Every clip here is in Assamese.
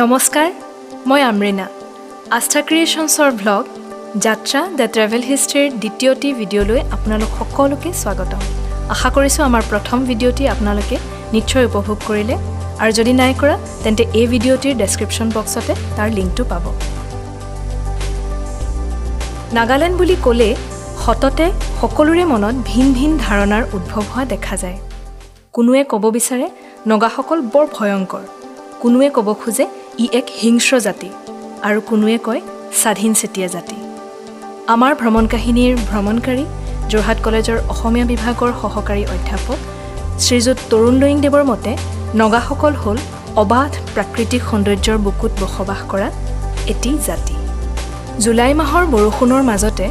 নমস্কাৰ মই আমৰিনা আস্থা ক্ৰিয়েশ্যনছৰ ভ্লগ যাত্ৰা দ্য ট্ৰেভেল হিষ্ট্ৰীৰ দ্বিতীয়টি ভিডিঅ'লৈ আপোনালোক সকলোকে স্বাগতম আশা কৰিছোঁ আমাৰ প্ৰথম ভিডিঅ'টি আপোনালোকে নিশ্চয় উপভোগ কৰিলে আৰু যদি নাই কৰা তেন্তে এই ভিডিঅ'টিৰ ডেছক্ৰিপশ্যন বক্সতে তাৰ লিংকটো পাব নাগালেণ্ড বুলি ক'লে হততে সকলোৰে মনত ভিন ভিন ধাৰণাৰ উদ্ভৱ হোৱা দেখা যায় কোনোৱে ক'ব বিচাৰে নগাসকল বৰ ভয়ংকৰ কোনোৱে ক'ব খোজে ই এক হিংস্ৰ জাতি আৰু কোনোৱে কয় স্বাধীনচেতিয়া জাতি আমাৰ ভ্ৰমণ কাহিনীৰ ভ্ৰমণকাৰী যোৰহাট কলেজৰ অসমীয়া বিভাগৰ সহকাৰী অধ্যাপক শ্ৰীযুত তৰুণ লয়িংদেৱৰ মতে নগাসকল হ'ল অবাধ প্ৰাকৃতিক সৌন্দৰ্যৰ বুকুত বসবাস কৰা এটি জাতি জুলাই মাহৰ বৰষুণৰ মাজতে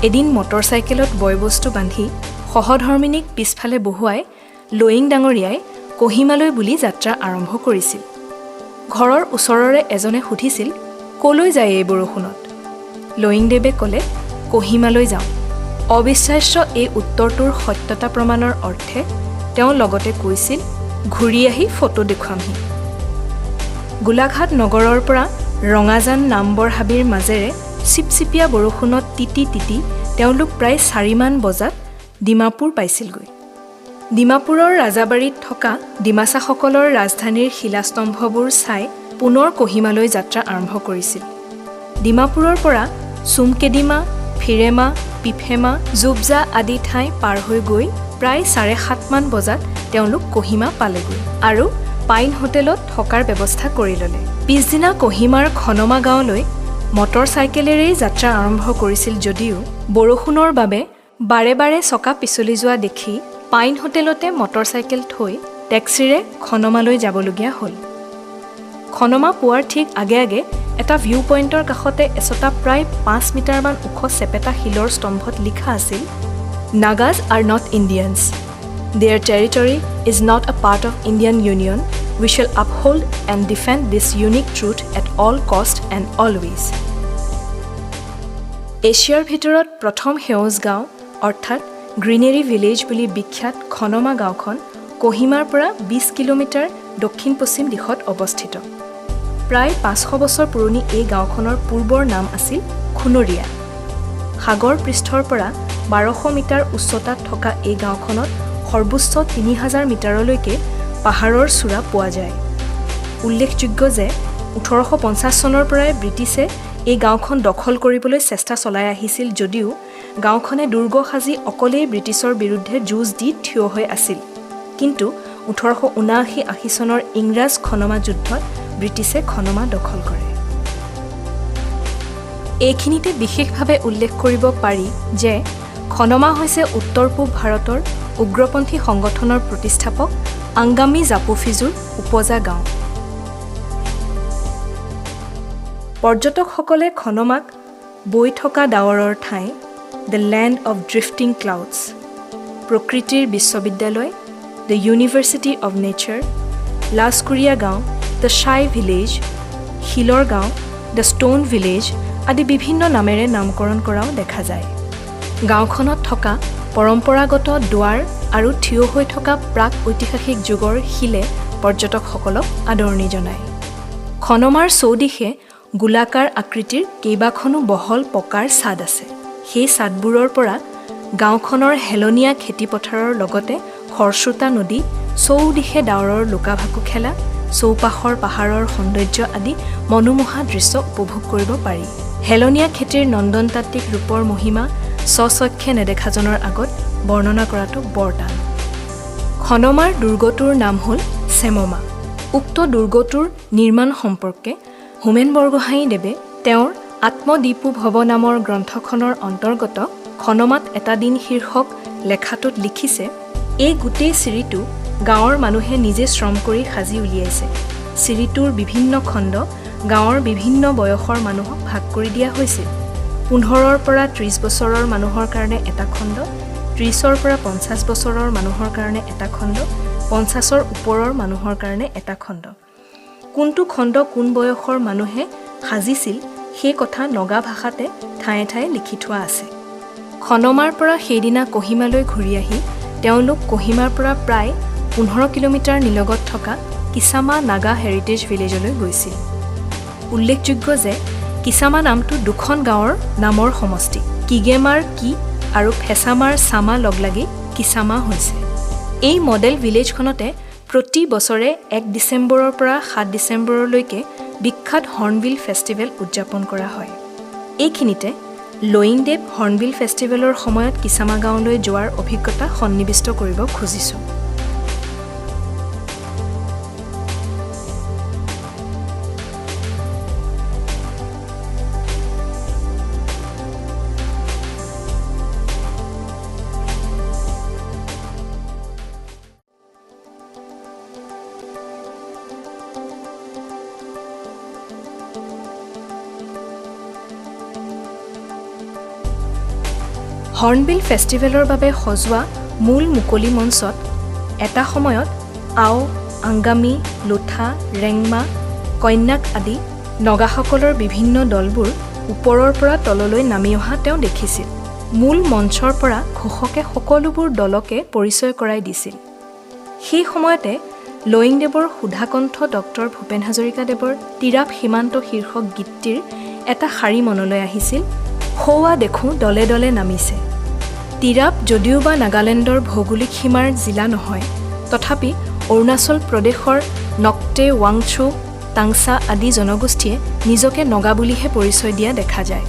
এদিন মটৰচাইকেলত বয়বস্তু বান্ধি সহধৰ্মিনীক পিছফালে বহুৱাই লয়িং ডাঙৰীয়াই কহিমালৈ বুলি যাত্ৰা আৰম্ভ কৰিছিল ঘৰৰ ওচৰৰে এজনে সুধিছিল কলৈ যায় এই বৰষুণত লয়িংদেৱে ক'লে কহিমালৈ যাওঁ অবিশ্বাস্য এই উত্তৰটোৰ সত্যতা প্ৰমাণৰ অৰ্থে তেওঁ লগতে কৈছিল ঘূৰি আহি ফটো দেখুৱামহি গোলাঘাট নগৰৰ পৰা ৰঙাজান নামবৰ হাবিৰ মাজেৰে চিপচিপীয়া বৰষুণত তিতি তিতি তেওঁলোক প্ৰায় 4 মান বজাত ডিমাপুৰ পাইছিলগৈ ডিমাপুৰৰ ৰাজাবাৰীত থকা ডিমাচাসকলৰ ৰাজধানীৰ শিলাস্তম্ভবোৰ চাই পুনৰ কহিমালৈ যাত্ৰা আৰম্ভ কৰিছিল ডিমাপুৰৰ পৰা চুমকেডিমা ফিৰেমা পিফেমা জুবজা আদি ঠাই পাৰ হৈ গৈ প্ৰায় 7:30 মান বজাত তেওঁলোক কহিমা পালেগৈ আৰু পাইন হোটেলত থকাৰ ব্যৱস্থা কৰি ল'লে পিছদিনা কহিমাৰ খনমা গাঁৱলৈ মটৰচাইকেলেৰেই যাত্ৰা আৰম্ভ কৰিছিল যদিও বৰষুণৰ বাবে বাৰে বাৰে চকা পিছলি যোৱা দেখি পাইন হোটেলতে মটৰচাইকেল থৈ টেক্সিৰে খনমালৈ যাবলগীয়া হ'ল খনমা পোৱাৰ ঠিক আগে আগে এটা ভিউ পইণ্টৰ কাষতে এচটা প্ৰায় 5 মিটাৰমান ওখ চেপেটা শিলৰ স্তম্ভত লিখা আছিল Nagas are not Indians their territory is not a part of Indian union we shall uphold and defend this unique truth at all cost and always এছিয়াৰ ভিতৰত প্ৰথম সেউজ গাঁও অৰ্থাৎ গ্ৰীনেৰী ভিলেজ বুলি বিখ্যাত খনমা গাঁওখন কহিমাৰ পৰা 20 কিলোমিটাৰ দক্ষিণ পশ্চিম দিশত অৱস্থিত প্ৰায় 500 বছৰ পুৰণি এই গাঁওখনৰ পূৰ্বৰ নাম আছিল খুনৰীয়া সাগৰ পৃষ্ঠৰ পৰা 1200 মিটাৰ উচ্চতাত থকা এই গাঁওখনত সৰ্বোচ্চ 3000 মিটাৰলৈকে পাহাৰৰ চূড়া পোৱা যায় উল্লেখযোগ্য যে 1850 চনৰ পৰাই ব্ৰিটিছে এই গাঁওখন দখল কৰিবলৈ চেষ্টা চলাই আহিছিল যদিও গাঁওখনে দুৰ্গ সাজি অকলেই ব্ৰিটিছৰ বিৰুদ্ধে যুঁজ দি থিয় হৈ আছিল কিন্তু 1879-80 চনৰ ইংৰাজ খনমা যুদ্ধত ব্ৰিটিছে খনমা দখল কৰে এইখিনিতে বিশেষভাৱে উল্লেখ কৰিব পাৰি যে খনমা হৈছে উত্তৰ পূব ভাৰতৰ উগ্ৰপন্থী সংগঠনৰ প্ৰতিষ্ঠাপক আংগামী জাপুফিজুৰ উপজা গাঁও পৰ্যটকসকলে খনমাক বৈ থকা ডাৱৰৰ ঠাই দ্য লেণ্ড অফ ড্ৰিফটিং ক্লাউডছ প্ৰকৃতিৰ বিশ্ববিদ্যালয় দ্য ইউনিভাৰ্চিটি অৱ নেচাৰ লাছকুৰীয়া গাঁও দ্য শ্বাই ভিলেজ শিলৰ গাঁও দ্য ষ্টোন ভিলেজ আদি বিভিন্ন নামেৰে নামকৰণ কৰাও দেখা যায় গাঁওখনত থকা পৰম্পৰাগত দুৱাৰ আৰু থিয় হৈ থকা প্ৰাক ঐতিহাসিক যুগৰ শিলে পৰ্যটকসকলক আদৰণি জনায় খনমাৰ চৌদিশে গোলাকাৰ আকৃতিৰ কেইবাখনো বহল পকাৰ ছাদ আছে সেই ছাদবোৰৰ পৰা গাঁওখনৰ হেলনীয়া খেতিপথাৰৰ লগতে খৰস্ৰোতা নদী চৌদিশে ডাৱৰৰ লুকাভাকু খেলা চৌপাশৰ পাহাৰৰ সৌন্দৰ্য আদি মনোমোহা দৃশ্য উপভোগ কৰিব পাৰি হেলনীয়া খেতিৰ নন্দনতাত্ত্বিক ৰূপৰ মহিমা স্বচক্ষে নেদেখাজনৰ আগত বৰ্ণনা কৰাটো বৰ টান খনমাৰ দুৰ্গটোৰ নাম হ'ল চেমমা উক্ত দুৰ্গটোৰ নিৰ্মাণ সম্পৰ্কে হোমেন বৰগোহাঞিদেৱে তেওঁৰ আত্মদীপু ভৱ নামৰ গ্ৰন্থখনৰ অন্তৰ্গত খনমাত এটা দিন শীৰ্ষক লেখাটোত লিখিছে এই গোটেই চিৰিটো গাঁৱৰ মানুহে নিজে শ্ৰম কৰি সাজি উলিয়াইছে চিৰিটোৰ বিভিন্ন খণ্ড গাঁৱৰ বিভিন্ন বয়সৰ মানুহক ভাগ কৰি দিয়া হৈছিল 15ৰ পৰা 30 বছৰৰ মানুহৰ কাৰণে এটা খণ্ড 30ৰ পৰা 50 বছৰৰ মানুহৰ কাৰণে এটা খণ্ড 50ৰ ওপৰৰ মানুহৰ কাৰণে এটা খণ্ড কোনটো খণ্ড কোন বয়সৰ মানুহে সাজিছিল সেই কথা নগা ভাষাতে ঠায়ে ঠায়ে লিখি থোৱা আছে খনমাৰ পৰা সেইদিনা কহিমালৈ ঘূৰি আহি তেওঁলোক কহিমাৰ পৰা প্ৰায় 15 কিলোমিটাৰ নিলগত থকা কিছামা নাগা হেৰিটেজ ভিলেজলৈ গৈছিল উল্লেখযোগ্য যে কিছামা নামটো দুখন গাঁৱৰ নামৰ সমষ্টি কিগেমাৰ কি আৰু ফেছামাৰ চামা লগলাগি কিছামা হৈছে। এই মডেল ভিলেজখনতে প্ৰতি বছৰে 1 ডিচেম্বৰৰ পৰা 7 ডিচেম্বৰলৈকে বিখ্যাত হৰ্ণবিল ফেষ্টিভেল উদযাপন কৰা হয়। এইখিনিতে লয়িংদেৱ হৰ্ণবিল ফেষ্টিভেলৰ সময়ত কিছামা গাঁৱলৈ যোৱাৰ অভিজ্ঞতা সন্নিৱিষ্ট কৰিব খুজিছোঁ। হৰ্ণবিল ফেষ্টিভেলৰ বাবে সজোৱা মূল মুকলি মঞ্চত এটা সময়ত আও, আংগামী, লোঠা, ৰেংমা, কন্যাক আদি নগাসকলৰ বিভিন্ন দলবোৰ ওপৰৰ পৰা তললৈ নামি অহা তেওঁ দেখিছিল। মূল মঞ্চৰ পৰা ঘোষকে সকলোবোৰ দলকে পৰিচয় কৰাই দিছিল। সেই সময়তে লয়িংদেৱৰ সুধাকণ্ঠ ডক্টৰ ভূপেন হাজৰিকাদেৱৰ তিৰাপ সীমান্ত শীৰ্ষক গীতটিৰ এটা শাৰী মনলৈ আহিছিল। সৌৱা দেখোঁ দলে দলে নামিছে। তিৰাপ যদিওবা নাগালেণ্ডৰ ভৌগোলিক সীমাৰ জিলা নহয়, তথাপি অৰুণাচল প্ৰদেশৰ নক্টে, ৱাংচু, টাংচা আদি জনগোষ্ঠীয়ে নিজকে নগা বুলিহে পৰিচয় দিয়া দেখা যায়।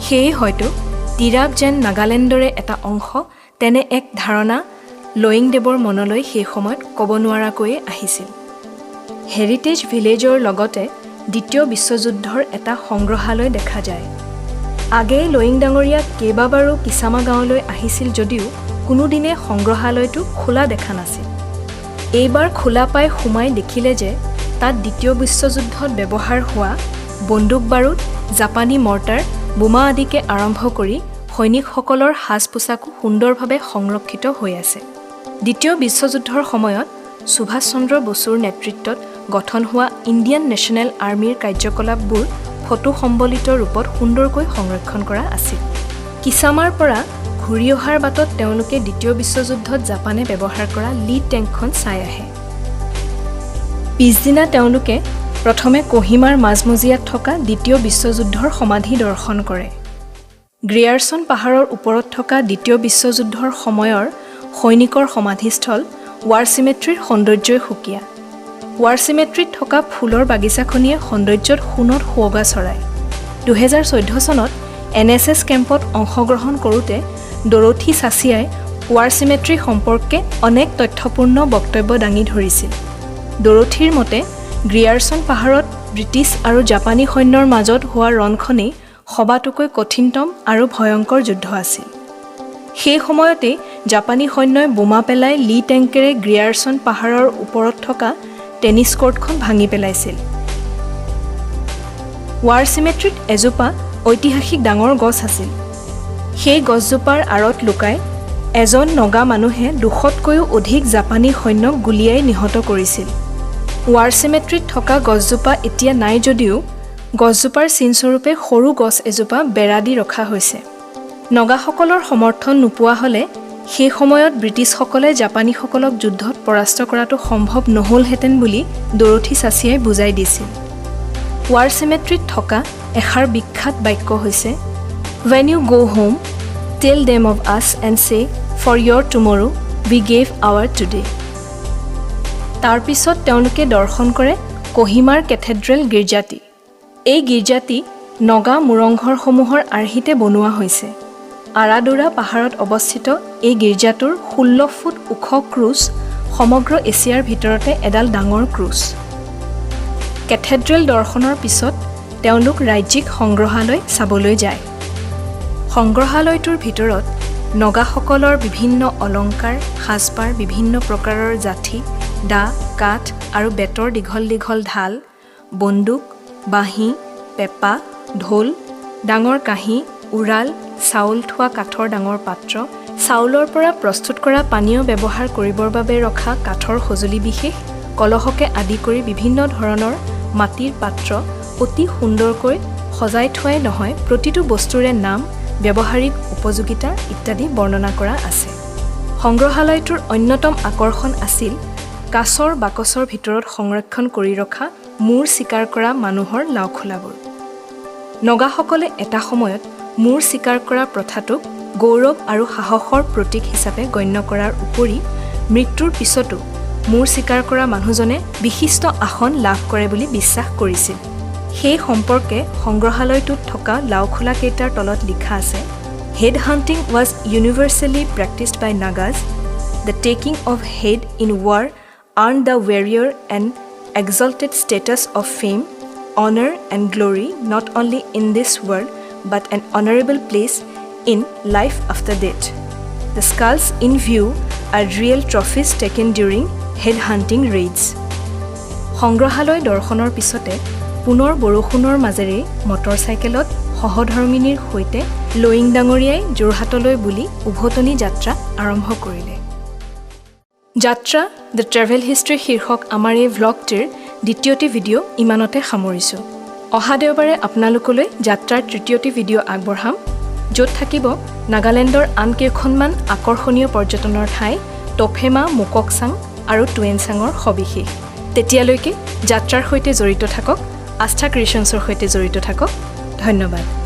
সেয়ে হয়তো তিৰাপ যেন নাগালেণ্ডৰে এটা অংশ তেনে এক ধাৰণা লয়িংদেৱৰ মনলৈ সেই সময়ত ক'ব নোৱাৰাকৈয়ে আহিছিল। হেৰিটেজ ভিলেজৰ লগতে দ্বিতীয় বিশ্বযুদ্ধৰ এটা সংগ্ৰহালয় দেখা যায়। আগেয়ে লয়িং ডাঙৰীয়া কেইবাবাৰো কিছামা গাঁৱলৈ আহিছিল যদিও কোনোদিনে সংগ্ৰহালয়টো খোলা দেখা নাছিল। এইবাৰ খোলা পাই সোমাই দেখিলে যে তাত দ্বিতীয় বিশ্বযুদ্ধত ব্যৱহাৰ হোৱা বন্দুক বাৰুদ, জাপানী মৰ্টাৰ, বোমা আদিকে আৰম্ভ কৰি সৈনিকসকলৰ সাজ পোছাকো সুন্দৰভাৱে সংৰক্ষিত হৈ আছে। দ্বিতীয় বিশ্বযুদ্ধৰ সময়ত সুভাষ চন্দ্ৰ বসুৰ নেতৃত্বত গঠন হোৱা ইণ্ডিয়ান নেশ্যনেল আৰ্মীৰ কাৰ্যকলাপবোৰ ফটো সম্বলিত ৰূপত সুন্দৰকৈ সংৰক্ষণ কৰা আছিল। কিছামাৰ পৰা ঘূৰি অহাৰ বাটত তেওঁলোকে দ্বিতীয় বিশ্বযুদ্ধত জাপানে ব্যৱহাৰ কৰা লি টেংকখন চাই আহে। পিছদিনা তেওঁলোকে প্ৰথমে কহিমাৰ মাজমজিয়াত থকা দ্বিতীয় বিশ্বযুদ্ধৰ সমাধি দৰ্শন কৰে। গ্ৰিয়াৰছন পাহাৰৰ ওপৰত থকা দ্বিতীয় বিশ্বযুদ্ধৰ সময়ৰ সৈনিকৰ সমাধিস্থল ৱাৰ চিমেট্ৰিৰ সৌন্দৰ্যই সুকীয়া। ৱাৰ চিমেট্ৰিত থকা ফুলৰ বাগিচাখনিয়ে সৌন্দৰ্যত সোণত সুৱগা চৰায়। 2014 চনত NSS কেম্পত অংশগ্ৰহণ কৰোঁতে ডৰথী চাচিয়াই ৱাৰ চিমেট্ৰি সম্পৰ্কে অনেক তথ্যপূৰ্ণ বক্তব্য দাঙি ধৰিছিল। ডৰথীৰ মতে গ্ৰিয়াৰছন পাহাৰত ব্ৰিটিছ আৰু জাপানী সৈন্যৰ মাজত হোৱা ৰণখনেই সবাতোকৈ কঠিনতম আৰু ভয়ংকৰ যুদ্ধ আছিল। সেই সময়তে জাপানী সৈন্যই বোমা পেলাই লি টেংকেৰে গ্ৰিয়াৰছন পাহাৰৰ ওপৰত থকা টেনিছ কৰ্টখন ভাঙি পেলাইছিল। ৱাৰ চিমেট্ৰিত এজোপা ঐতিহাসিক ডাঙৰ গছ আছিল। সেই গছজোপাৰ আঁৰত লুকাই এজন নগা মানুহে 200তকৈও অধিক জাপানী সৈন্যক গুলীয়াই নিহত কৰিছিল। ৱাৰ চিমেট্ৰিত থকা গছজোপা এতিয়া নাই যদিও গছজোপাৰ চিনস্বৰূপে সৰু গছ এজোপা বেৰা দি ৰখা হৈছে। নগাসকলৰ সমৰ্থন নোপোৱা হ'লে সেই সময়ত ব্ৰিটিছসকলে জাপানীসকলক যুদ্ধত পৰাস্ত কৰাটো সম্ভৱ নহ'লহেঁতেন বুলি ডৰথী চাচিয়াই বুজাই দিছিল। ৱাৰ চিমেট্ৰিত থকা এষাৰ বিখ্যাত বাক্য হৈছে, "When you go home, tell them of us and say, for your tomorrow, we gave our today." তাৰ পিছত তেওঁলোকে দৰ্শন কৰে কহিমাৰ কেথেড্ৰেল গীৰ্জাটি। এই গীৰ্জাটি নগা মুৰংঘৰসমূহৰ আৰ্হিতে বনোৱা হৈছে। আৰাদুৰা পাহাৰত অৱস্থিত এই গীৰ্জাটোৰ 16 ফুট ওখ ক্ৰুচ সমগ্ৰ এছিয়াৰ ভিতৰতে এডাল ডাঙৰ ক্ৰুচ। কেথেড্ৰেল দৰ্শনৰ পিছত তেওঁলোক ৰাজ্যিক সংগ্ৰহালয় চাবলৈ যায়। সংগ্ৰহালয়টোৰ ভিতৰত নগাসকলৰ বিভিন্ন অলংকাৰ, সাজপাৰ, বিভিন্ন প্ৰকাৰৰ জাঠি, দা, কাঠ আৰু বেতৰ দীঘল দীঘল ঢাল, বন্দুক, বাঁহী, পেঁপা, ঢোল, ডাঙৰ কাঁহী, উৰাল, চাউল থোৱা কাঠৰ ডাঙৰ পাত্ৰ, চাউলৰ পৰা প্ৰস্তুত কৰা পানীয় ব্যৱহাৰ কৰিবৰ বাবে ৰখা কাঠৰ সঁজুলি বিশেষ, কলহকে আদি কৰি বিভিন্ন ধৰণৰ মাটিৰ পাত্ৰ অতি সুন্দৰকৈ সজাই থোৱাই নহয়, প্ৰতিটো বস্তুৰে নাম, ব্যৱহাৰিক উপযোগিতা ইত্যাদি বৰ্ণনা কৰা আছে। সংগ্ৰহালয়টোৰ অন্যতম আকৰ্ষণ আছিল কাছৰ বাকচৰ ভিতৰত সংৰক্ষণ কৰি ৰখা মূৰ চিকাৰ কৰা মানুহৰ লাওখোলাবোৰ। নগাসকলে এটা সময়ত মূৰ চিকাৰ কৰা প্ৰথাটোক গৌৰৱ আৰু সাহসৰ প্ৰতীক হিচাপে গণ্য কৰাৰ উপৰি মৃত্যুৰ পিছতো মূৰ চিকাৰ কৰা মানুহজনে বিশিষ্ট আসন লাভ কৰে বুলি বিশ্বাস কৰিছিল। সেই সম্পৰ্কে সংগ্ৰহালয়টোত থকা লাওখোলাকেইটাৰ তলত লিখা আছে, head hunting was universally practised by Nagas. The taking of head in war earned the warrior an exalted status of fame, honor and glory not only in this world but an honorable place in life after death. The skulls in view are real trophies taken during head hunting raids. সংগ্ৰহালয় দৰ্শনৰ পিছতে পুনৰ বৰষুণৰ মাজেৰে মটৰচাইকেলত সহধৰ্মিনীৰ সৈতে লয়িং ডাঙৰীয়াই যোৰহাটলৈ বুলি উভতনি যাত্ৰা আৰম্ভ কৰিলে। যাত্ৰা দ্য ট্ৰেভেল হিষ্ট্ৰী শীৰ্ষক আমাৰ এই ভ্লগটিৰ দ্বিতীয়টি ভিডিঅ' ইমানতে সামৰিছোঁ। অহা দেওবাৰে আপোনালোকলৈ যাত্ৰাৰ তৃতীয়টি ভিডিঅ' আগবঢ়াম, য'ত থাকিব নাগালেণ্ডৰ আন কেইখনমান আকৰ্ষণীয় পৰ্যটনৰ ঠাই টফেমা, মোককচাং আৰু টুৱেনচাঙৰ সবিশেষ। তেতিয়ালৈকে যাত্ৰাৰ সৈতে জড়িত থাকক, আস্থা ক্ৰিয়েশ্যনছৰ সৈতে জড়িত থাকক। ধন্যবাদ।